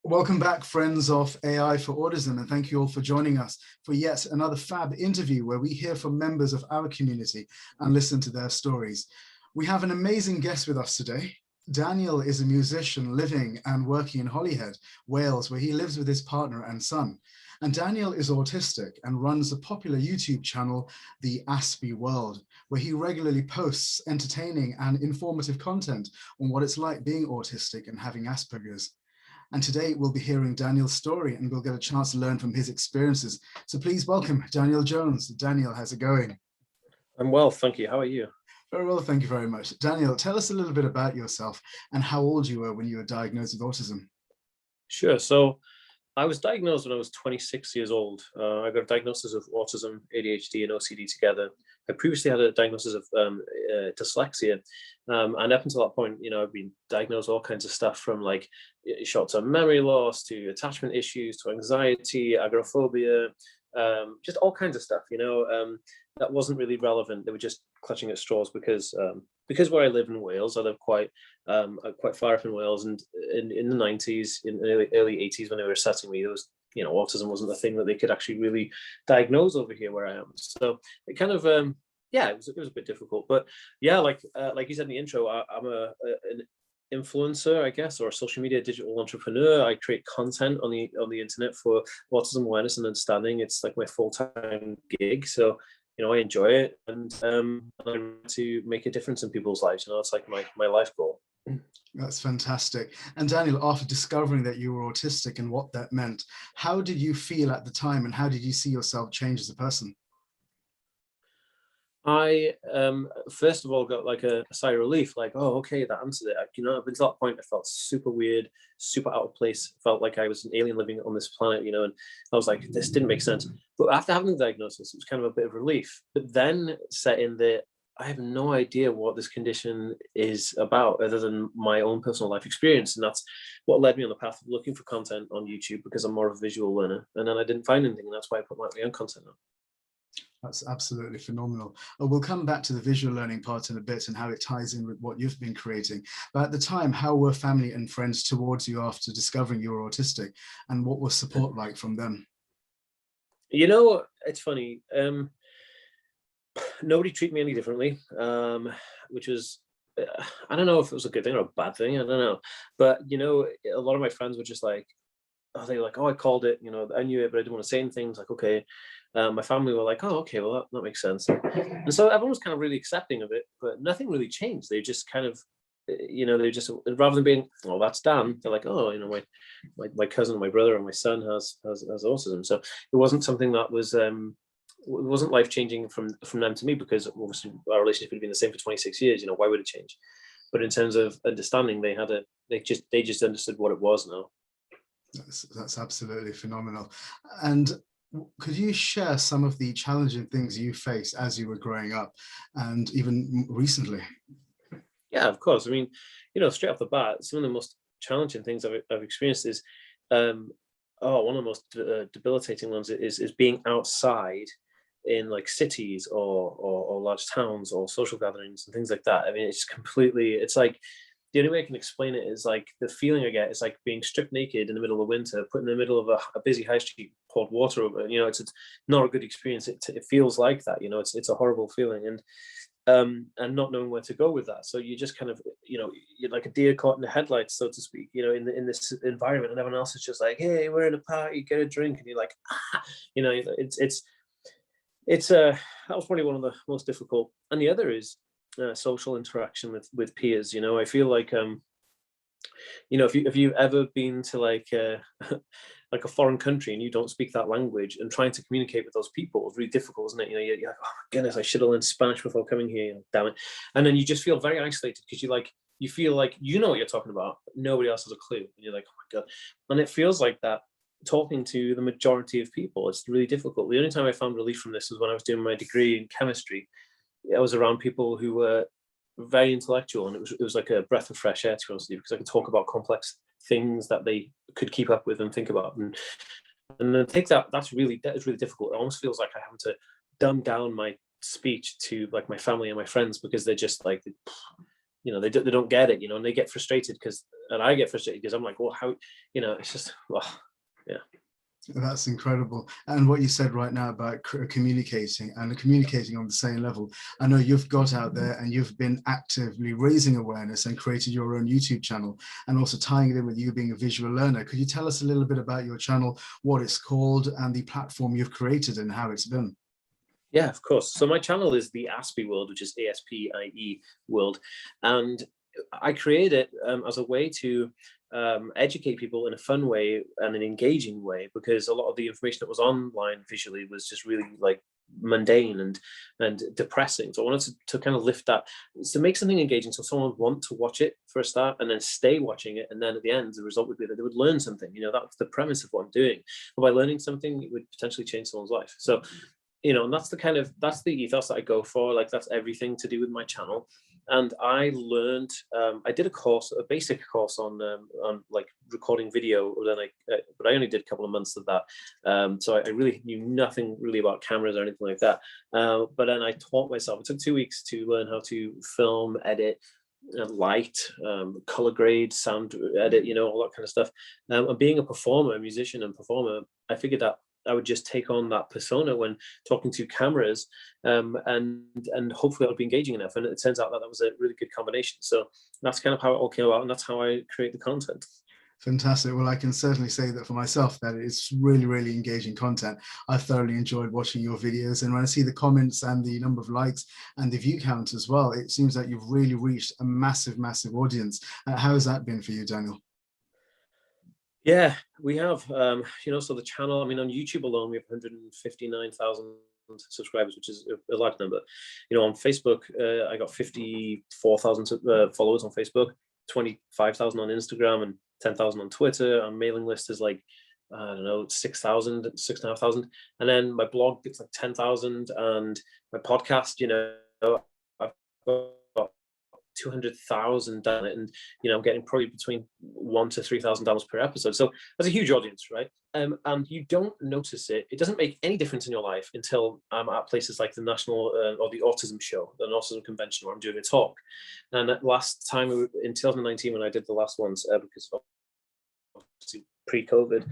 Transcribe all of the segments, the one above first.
Welcome back, friends of AI4Autism, and thank you all for joining us for yet another fab interview where we hear from members of our community and listen to their stories. We have an amazing guest with us today. Daniel is a musician living and working in Holyhead, Wales, where he lives with his partner and son. And Daniel is autistic and runs a popular YouTube channel, the Aspie World, where he regularly posts entertaining and informative content on what it's like being autistic and having Asperger's. And today we'll be hearing Daniel's story and we'll get a chance to learn from his experiences. So please welcome Daniel Jones. Daniel, how's it going? I'm well, thank you. How are you? Very well, thank you very much. Daniel, tell us a little bit about yourself and how old you were when you were diagnosed with autism. Sure. So I was diagnosed when I was 26 years old. I got a diagnosis of autism, ADHD, and OCD together. I previously had a diagnosis of dyslexia. And up until that point, I've been diagnosed with all kinds of stuff from like short-term memory loss to attachment issues to anxiety, agoraphobia, just all kinds of stuff, that wasn't really relevant. They were just clutching at straws because where I live in Wales, I live quite far up in Wales, and in the 90s, in the early 80s, when they were assessing me, there was, autism wasn't a thing that they could actually really diagnose over here where I am. So it kind of, it was a bit difficult. But yeah, like you said in the intro, I'm an influencer, I guess, or a social media digital entrepreneur. I create content on the internet for autism awareness and understanding. It's like my full-time gig. So I enjoy it, and I'm to make a difference in people's lives. It's like my life goal. That's fantastic. And Daniel, after discovering that you were autistic and what that meant, how did you feel at the time, and how did you see yourself change as a person? I first of all got like a sigh of relief, like, oh, okay, that answered it. Up until that point, I felt super weird, super out of place. Felt like I was an alien living on this planet, and I was like, this didn't make sense. But after having the diagnosis, it was kind of a bit of relief. But then set in that I have no idea what this condition is about other than my own personal life experience. And that's what led me on the path of looking for content on YouTube, because I'm more of a visual learner. And then I didn't find anything, and that's why I put my own content on. That's absolutely phenomenal. We'll come back to the visual learning part in a bit and how it ties in with what you've been creating. But at the time, how were family and friends towards you after discovering you were autistic, and what was support like from them? It's funny. Nobody treated me any differently, which was, I don't know if it was a good thing or a bad thing. I don't know. But, a lot of my friends were just like, they were like, oh, I called it, I knew it, but I didn't want to say anything. It's like, okay. My family were like, oh, okay, well, that makes sense. And so everyone was kind of really accepting of it, but nothing really changed. They just kind of, they just, rather than being, oh, that's Dan, they're like, oh, my cousin, my brother, and my son has autism. So it wasn't something that was, it wasn't life changing from them to me, because obviously our relationship had been the same for 26 years. Why would it change? But in terms of understanding, they just understood what it was now. That's absolutely phenomenal. And could you share some of the challenging things you faced as you were growing up and even recently? Yeah, of course. I mean, straight off the bat, some of the most challenging things I've experienced is, one of the most debilitating ones is being outside in like cities or large towns or social gatherings and things like that. I mean, it's like, the only way I can explain it is like the feeling I get is like being stripped naked in the middle of winter, put in the middle of a busy high street, poured water over. It's not a good experience. It feels like that. It's a horrible feeling, and not knowing where to go with that. So you just kind of, you're like a deer caught in the headlights, so to speak. In this environment, and everyone else is just like, hey, we're in a party, get a drink, and you're like, ah, that was probably one of the most difficult. And the other is social interaction with peers. I feel like if you've ever been to like like a foreign country and you don't speak that language, and trying to communicate with those people is really difficult, isn't it? You're like, oh my goodness, I should have learned Spanish before coming here, damn it. And then you just feel very isolated, because you feel like you know what you're talking about, but nobody else has a clue, and you're like, oh my god. And it feels like that talking to the majority of people. It's really difficult. The only time I found relief from this was when I was doing my degree in chemistry. I was around people who were very intellectual, and it was like a breath of fresh air, to be honest with you, because I could talk about complex things that they could keep up with and think about. And I think that is really difficult. It almost feels like I have to dumb down my speech to like my family and my friends, because they're just like, they don't get it, and they get frustrated and I get frustrated because I'm like, well, how, it's just, well, yeah. That's incredible. And what you said right now about communicating on the same level, I know you've got out there and you've been actively raising awareness and created your own YouTube channel, and also tying it in with you being a visual learner. Could you tell us a little bit about your channel, what it's called, and the platform you've created and how it's done? Yeah, of course. So my channel is the Aspie World, which is Aspie World. And I created it as a way to educate people in a fun way and an engaging way, because a lot of the information that was online visually was just really like mundane and depressing. So I wanted to kind of lift that, to make something engaging so someone would want to watch it for a start and then stay watching it. And then at the end, the result would be that they would learn something. That's the premise of what I'm doing. And by learning something, it would potentially change someone's life. So and that's the ethos that I go for. Like, that's everything to do with my channel. And I learned, I did a basic course on like recording video, but I only did a couple of months of that. So I really knew nothing really about cameras or anything like that. But then I taught myself. It took 2 weeks to learn how to film, edit, light, color grade, sound edit, all that kind of stuff. And being a musician and performer, I figured that I would just take on that persona when talking to cameras, and hopefully I'll be engaging enough. And it turns out that was a really good combination. So that's kind of how it all came about, and that's how I create the content. Fantastic. Well, I can certainly say that for myself, that it's really, really engaging content. I've thoroughly enjoyed watching your videos, and when I see the comments and the number of likes and the view count as well, it seems that you've really reached a massive, massive audience. How has that been for you, Daniel? Yeah, we have, so the channel, I mean, on YouTube alone, we have 159,000 subscribers, which is a large number. On Facebook, I got 54,000 followers on Facebook, 25,000 on Instagram, and 10,000 on Twitter. Our mailing list is like, I don't know, 6,000, 6,500. And then my blog gets like 10,000, and my podcast, I've got 200,000 done it, and I'm getting probably between $1,000 to $3,000 per episode. So that's a huge audience, right? And you don't notice it. It doesn't make any difference in your life until I'm at places like the National or the Autism Show, the Autism Convention, where I'm doing a talk. And last time in 2019, when I did the last ones, because obviously pre-COVID,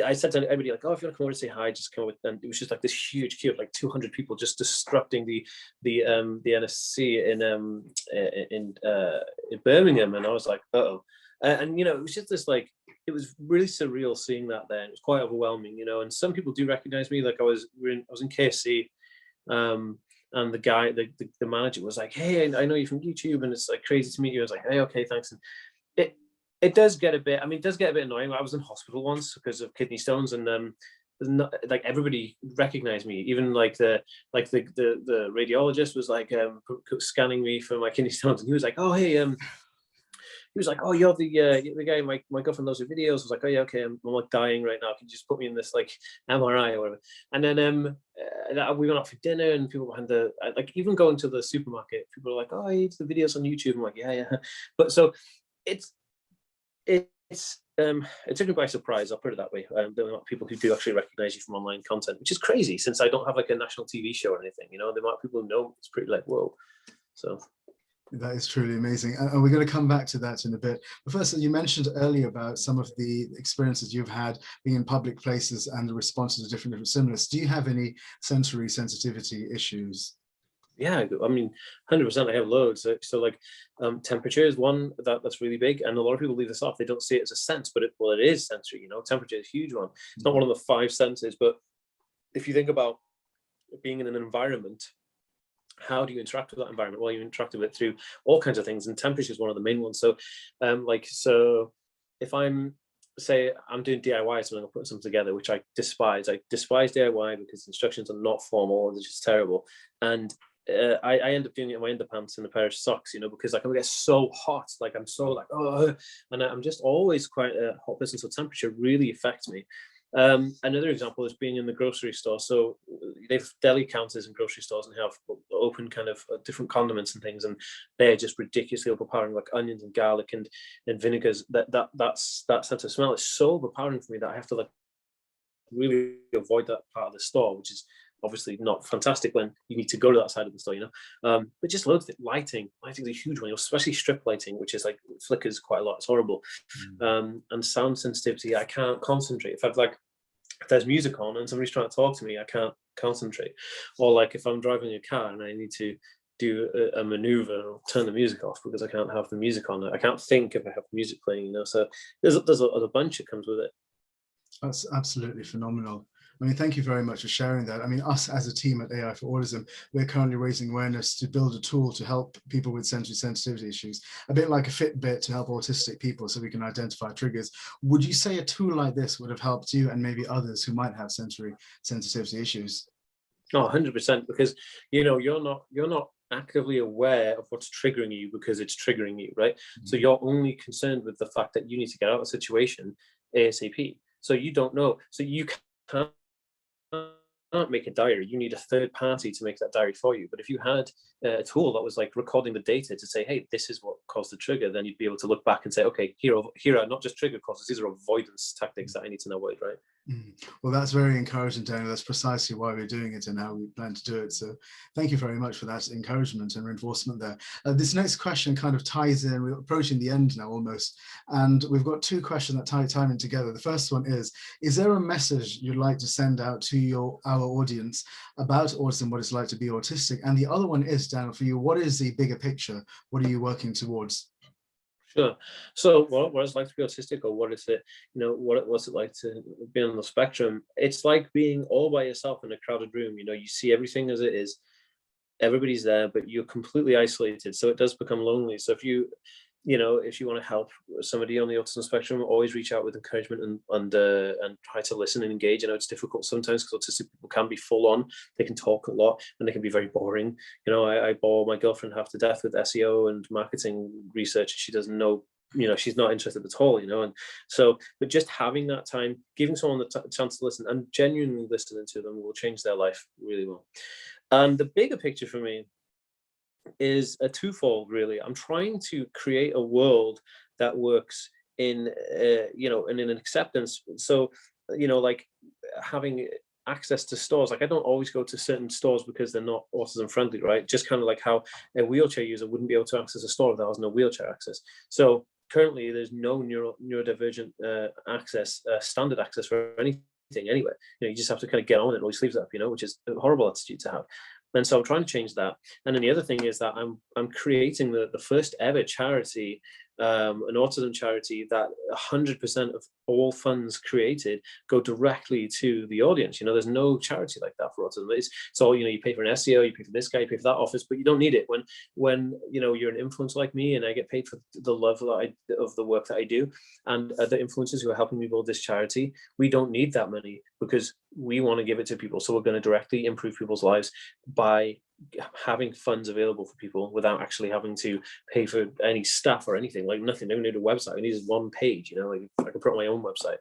I said to everybody, like, oh, if you want to come over and say hi, just come over. And it was just like this huge queue of like 200 people just disrupting the NSC in Birmingham, and I was like, uh-oh. And it was just this, like, it was really surreal seeing that there. It was quite overwhelming, and some people do recognize me. Like, I was in KFC, and the guy, the manager was like, hey, I know you from YouTube, and it's like crazy to meet you. I was like, hey, okay, thanks. And it does get a bit, annoying. I was in hospital once because of kidney stones, and like, everybody recognized me. Even like the radiologist was like scanning me for my kidney stones, and he was like, oh, hey, he was like, oh, you're the guy my girlfriend loves your videos. I was like, oh yeah, okay, I'm like dying right now. Can you just put me in this like MRI or whatever? And then we went out for dinner, and people behind like, even going to the supermarket, people are like, oh, I eat the videos on YouTube. I'm like, yeah. But so it took me by surprise, I'll put it that way. There are not people who do actually recognize you from online content, which is crazy, since I don't have like a national TV show or anything. The amount of people who know, it's pretty like, whoa. So that is truly amazing, and we're going to come back to that in a bit. But first, you mentioned earlier about some of the experiences you've had being in public places and the responses to different stimulus. Do you have any sensory sensitivity issues? Yeah, I mean, 100%. I have loads. So like, temperature is one that's really big, and a lot of people leave this off. They don't see it as a sense, but it is sensory. Temperature is a huge one. It's not one of the 5 senses, but if you think about being in an environment, how do you interact with that environment? Well, you interact with it through all kinds of things, and temperature is one of the main ones. So, if I'm doing DIY, something, I'm putting something together, which I despise. I despise DIY because instructions are not formal; they're just terrible, and I end up doing it in my underpants and a pair of socks, because like, I get so hot, like I'm so like, oh, and I'm just always quite a hot person, so temperature really affects me. Another example is being in the grocery store. So they've deli counters in grocery stores, and they have open kind of different condiments and things, and they're just ridiculously overpowering, like onions and garlic and vinegars. That sense of smell is so overpowering for me that I have to like really avoid that part of the store, which is obviously not fantastic when you need to go to that side of the store, but just loads of it. Lighting's a huge one, especially strip lighting, which is like flickers quite a lot. It's horrible. And sound sensitivity, I can't concentrate. If there's music on and somebody's trying to talk to me, I can't concentrate. Or like if I'm driving a car and I need to do a maneuver, I'll turn the music off because I can't have the music on. I can't think if I have music playing, So there's a bunch that comes with it. That's absolutely phenomenal. I mean, thank you very much for sharing that. I mean, us as a team at AI4Autism, we're currently raising awareness to build a tool to help people with sensory sensitivity issues, a bit like a Fitbit to help autistic people so we can identify triggers. Would you say a tool like this would have helped you and maybe others who might have sensory sensitivity issues? Oh, 100%, because you're not actively aware of what's triggering you because it's triggering you, right? So you're only concerned with the fact that you need to get out of the situation ASAP. So you don't know. So you can't make a diary. You need a third party to make that diary for you. But if you had a tool that was like recording the data to say, hey, this is what caused the trigger, then you'd be able to look back and say, okay, here are not just trigger causes, these are avoidance tactics that I need to avoid, right? Well, that's very encouraging, Daniel. That's precisely why we're doing it and how we plan to do it. So thank you very much for that encouragement and reinforcement there. This next question kind of ties in. We're approaching the end now almost. And we've got two questions that tie in together. The first one is there a message you'd like to send out to our audience about autism, what it's like to be autistic? And the other one is, Daniel, for you, what is the bigger picture? What are you working towards? Sure. So what it's like to be autistic, or what is it, what's it like to be on the spectrum? It's like being all by yourself in a crowded room. You see everything as it is, everybody's there, but you're completely isolated. So it does become lonely. So if you want to help somebody on the autism spectrum, always reach out with encouragement and try to listen and engage. I know it's difficult sometimes because autistic people can be full on. They can talk a lot and they can be very boring. I bore my girlfriend half to death with SEO and marketing research. She doesn't know, she's not interested at all, and so, but just having that time, giving someone the chance to listen and genuinely listening to them will change their life really well. And the bigger picture for me is a twofold, really. I'm trying to create a world that works in an acceptance. So like having access to stores. Like I don't always go to certain stores because they're not autism friendly, right? Just kind of like how a wheelchair user wouldn't be able to access a store if there was no wheelchair access. So currently there's no neurodivergent standard access for anything anyway. You just have to kind of get on it and roll your sleeves up, which is a horrible attitude to have. And so I'm trying to change that. And then the other thing is that I'm creating the first ever charity, an autism charity, that 100% of all funds created go directly to the audience. There's no charity like that for autism. It's all, you pay for an SEO, you pay for this guy, you pay for that office, but you don't need it when you're an influencer like me and I get paid for the love of the work that I do, and the influencers who are helping me build this charity. We don't need that money because we want to give it to people. So we're going to directly improve people's lives by having funds available for people without actually having to pay for any staff or anything. Like nothing. They don't need a website. We need just one page. Like I can put on my own website.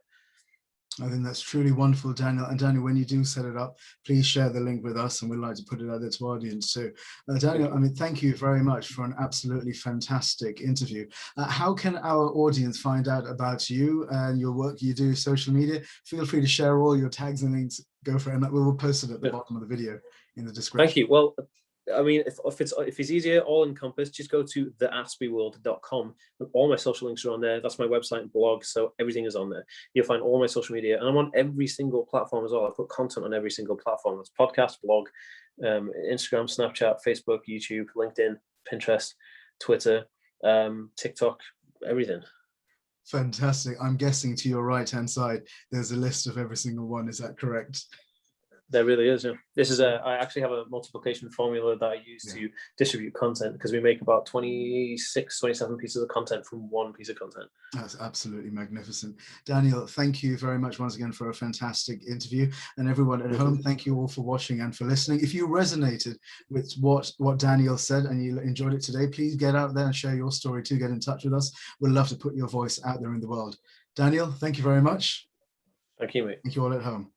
I think that's truly wonderful, Daniel. And Daniel, when you do set it up, please share the link with us, and we'd like to put it out there to our audience too. Daniel, I mean, thank you very much for an absolutely fantastic interview. How can our audience find out about you and your work you do, social media? Feel free to share all your tags and links. Go for it, and we'll post it at the bottom of the video in the description. Thank you. Well, I mean, if it's easier, all encompassed, just go to theaspieworld.com, and all my social links are on there. That's my website and blog, so everything is on there. You'll find all my social media, and I'm on every single platform as well. I put content on every single platform. It's podcast, blog, Instagram, Snapchat, Facebook, YouTube, LinkedIn, Pinterest, Twitter, TikTok, everything. Fantastic. I'm guessing to your right-hand side, there's a list of every single one. Is that correct? There really is. Yeah. This is I actually have a multiplication formula that I use to distribute content, because we make about 26, 27 pieces of content from one piece of content. That's absolutely magnificent. Daniel, thank you very much once again for a fantastic interview. And everyone at home, thank you all for watching and for listening. If you resonated with what Daniel said and you enjoyed it today, please get out there and share your story too. Get in touch with us. We'd love to put your voice out there in the world. Daniel, thank you very much. Thank you, mate. Thank you all at home.